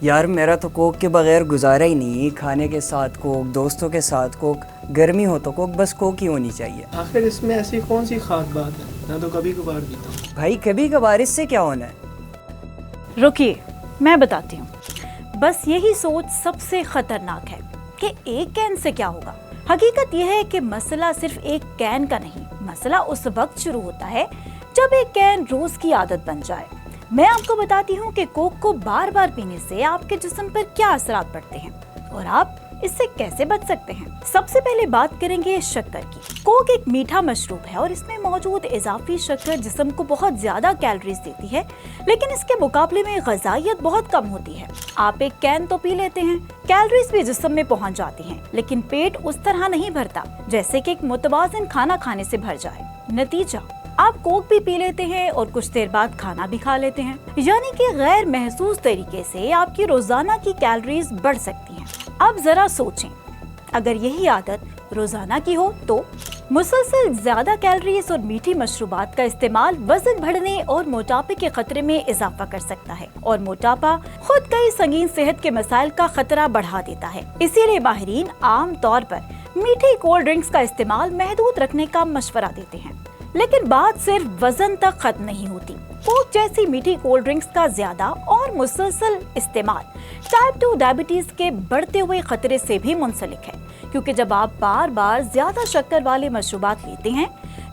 یار میرا تو کوک کے بغیر گزارا ہی نہیں، کھانے کے ساتھ کوک، دوستوں کے ساتھ کوک، گرمی ہو تو کوک، بس کوک ہی ہونی چاہیے۔ آخر اس میں ایسی کون سی خاص بات ہے؟ میں تو کبھی کبھار پیتا ہوں۔ بھائی کبھی کبھار اس سے کیا ہونا ہے؟ رکیے میں بتاتی ہوں۔ بس یہی سوچ سب سے خطرناک ہے کہ ایک کین سے کیا ہوگا۔ حقیقت یہ ہے کہ مسئلہ صرف ایک کین کا نہیں، مسئلہ اس وقت شروع ہوتا ہے جب ایک کین روز کی عادت بن جائے۔ میں آپ کو بتاتی ہوں کہ کوک کو بار بار پینے سے آپ کے جسم پر کیا اثرات پڑتے ہیں اور آپ اس سے کیسے بچ سکتے ہیں۔ سب سے پہلے بات کریں گے شکر کی۔ کوک ایک میٹھا مشروب ہے اور اس میں موجود اضافی شکر جسم کو بہت زیادہ کیلوریز دیتی ہے، لیکن اس کے مقابلے میں غذائیت بہت کم ہوتی ہے۔ آپ ایک کین تو پی لیتے ہیں، کیلوریز بھی جسم میں پہنچ جاتی ہیں، لیکن پیٹ اس طرح نہیں بھرتا جیسے کہ ایک متوازن کھانا کھانے سے بھر جائے۔ نتیجہ، آپ کوک بھی پی لیتے ہیں اور کچھ دیر بعد کھانا بھی کھا لیتے ہیں، یعنی کہ غیر محسوس طریقے سے آپ کی روزانہ کی کیلوریز بڑھ سکتی ہیں۔ اب ذرا سوچیں، اگر یہی عادت روزانہ کی ہو تو مسلسل زیادہ کیلوریز اور میٹھی مشروبات کا استعمال وزن بڑھنے اور موٹاپے کے خطرے میں اضافہ کر سکتا ہے، اور موٹاپا خود کئی سنگین صحت کے مسائل کا خطرہ بڑھا دیتا ہے۔ اسی لیے ماہرین عام طور پر میٹھی کولڈ ڈرنکس کا استعمال محدود رکھنے کا مشورہ دیتے ہیں۔ لیکن بات صرف وزن تک ختم نہیں ہوتی۔ کوک جیسی میٹھی کولڈ ڈرنکس کا زیادہ اور مسلسل استعمال ٹائپ 2 ڈائبٹیز کے بڑھتے ہوئے خطرے سے بھی منسلک ہے، کیونکہ جب آپ بار بار زیادہ شکر والے مشروبات لیتے ہیں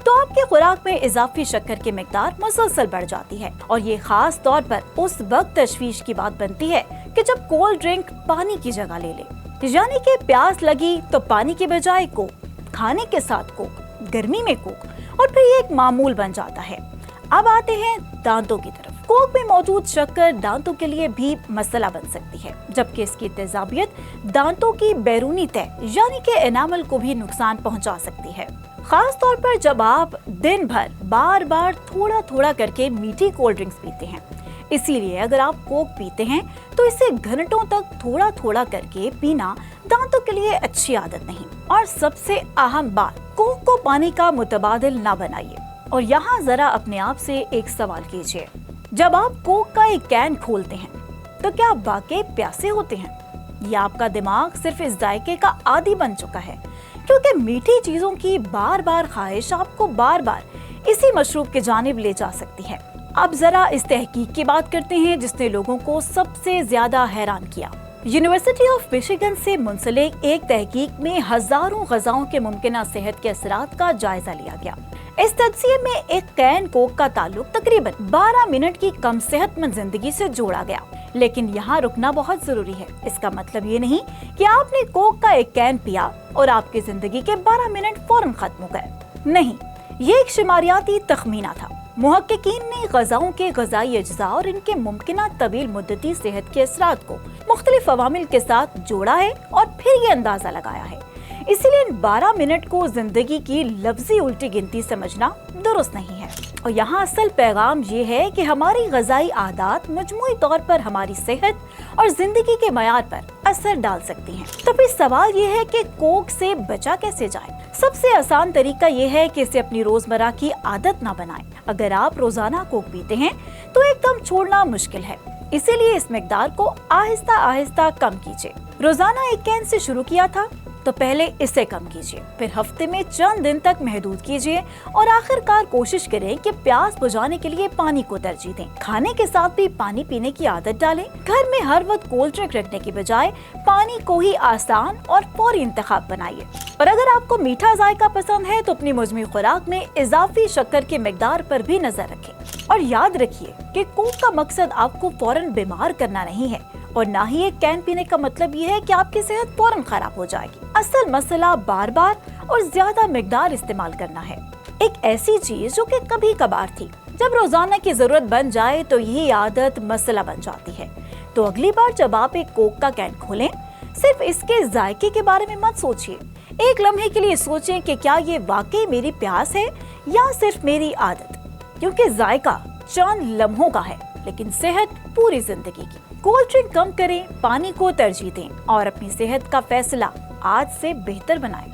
تو آپ کی خوراک میں اضافی شکر کی مقدار مسلسل بڑھ جاتی ہے، اور یہ خاص طور پر اس وقت تشویش کی بات بنتی ہے کہ جب کولڈ ڈرنک پانی کی جگہ لے لے، یعنی کہ پیاس لگی تو پانی کے بجائے کوک، کھانے کے ساتھ کوک، گرمی میں کوک، اور پھر یہ ایک معمول بن جاتا ہے۔ اب آتے ہیں دانتوں کی طرف۔ کوک میں موجود شکر دانتوں کے لیے بھی مسئلہ بن سکتی ہے، جبکہ اس کی تیزابیت دانتوں کی بیرونی تہہ یعنی کہ انامل کو بھی نقصان پہنچا سکتی ہے، خاص طور پر جب آپ دن بھر بار بار تھوڑا تھوڑا کر کے میٹھی کولڈ ڈرنکس پیتے ہیں۔ اسی لیے اگر آپ کوک پیتے ہیں تو اسے گھنٹوں تک تھوڑا تھوڑا کر کے پینا دانتوں کے لیے اچھی عادت نہیں۔ اور سب سے اہم بات، کوک کو پانی کا متبادل نہ بنائیے۔ اور یہاں ذرا اپنے آپ سے ایک سوال کیجئے، جب آپ کوک کا ایک کین کھولتے ہیں تو کیا آپ واقعی پیاسے ہوتے ہیں، یا آپ کا دماغ صرف اس ذائقے کا عادی بن چکا ہے؟ کیونکہ میٹھی چیزوں کی بار بار خواہش آپ کو بار بار اسی مشروب کی جانب لے جا سکتی ہے۔ اب ذرا اس تحقیق کی بات کرتے ہیں جس نے لوگوں کو سب سے زیادہ حیران کیا۔ یونیورسٹی آف مشیگن سے منسلک ایک تحقیق میں ہزاروں غذاؤں کے ممکنہ صحت کے اثرات کا جائزہ لیا گیا۔ اس تجزیے میں ایک کین کوک کا تعلق تقریباً 12 منٹ کی کم صحت مند زندگی سے جوڑا گیا۔ لیکن یہاں رکنا بہت ضروری ہے۔ اس کا مطلب یہ نہیں کہ آپ نے کوک کا ایک کین پیا اور آپ کی زندگی کے 12 منٹ فوراً ختم ہو گئے۔ نہیں، یہ ایک شماریاتی تخمینہ تھا۔ محققین نے غذاؤں کے غذائی اجزاء اور ان کے ممکنہ طویل مدتی صحت کے اثرات کو مختلف عوامل کے ساتھ جوڑا ہے اور پھر یہ اندازہ لگایا ہے۔ اسی لیے 12 منٹ کو زندگی کی لفظی الٹی گنتی سمجھنا درست نہیں ہے۔ اور یہاں اصل پیغام یہ ہے کہ ہماری غذائی عادات مجموعی طور پر ہماری صحت اور زندگی کے معیار پر اثر ڈال سکتی ہیں۔ تو پھر سوال یہ ہے کہ کوک سے بچا کیسے جائے؟ سب سے آسان طریقہ یہ ہے کہ اسے اپنی روزمرہ کی عادت نہ بنائیں۔ اگر آپ روزانہ کوک پیتے ہیں تو ایک دم چھوڑنا مشکل ہے، اسی لیے اس مقدار کو آہستہ آہستہ کم کیجیے۔ روزانہ ایک کین سے شروع کیا تھا تو پہلے اسے کم کیجیے، پھر ہفتے میں چند دن تک محدود کیجیے، اور آخر کار کوشش کریں کہ پیاس بجھانے کے لیے پانی کو ترجیح دیں۔ کھانے کے ساتھ بھی پانی پینے کی عادت ڈالیں۔ گھر میں ہر وقت کولڈ ڈرنک رکھنے کی بجائے پانی کو ہی آسان اور فوری انتخاب بنائیے۔ اور اگر آپ کو میٹھا ذائقہ پسند ہے تو اپنی مجموعی خوراک میں اضافی شکر کی مقدار پر بھی نظر رکھیں، اور یاد رکھیے کہ کوک کا مقصد آپ کو فوراً بیمار کرنا نہیں ہے، اور نہ ہی ایک کین پینے کا مطلب یہ ہے کہ آپ کی صحت فوراً خراب ہو جائے گی۔ اصل مسئلہ بار بار اور زیادہ مقدار استعمال کرنا ہے۔ ایک ایسی چیز جو کہ کبھی کبھار تھی، جب روزانہ کی ضرورت بن جائے تو یہ عادت مسئلہ بن جاتی ہے۔ تو اگلی بار جب آپ ایک کوک کا کین کھولیں، صرف اس کے ذائقے کے بارے میں مت سوچیے، ایک لمحے کے لیے سوچیں کہ کیا یہ واقعی میری پیاس ہے یا صرف میری عادت، کیونکہ ذائقہ چند لمحوں کا ہے لیکن صحت پوری زندگی کی۔ کولڈ ڈرنک کم کریں، پانی کو ترجیح دیں، اور اپنی صحت کا فیصلہ آج سے بہتر بنائیں۔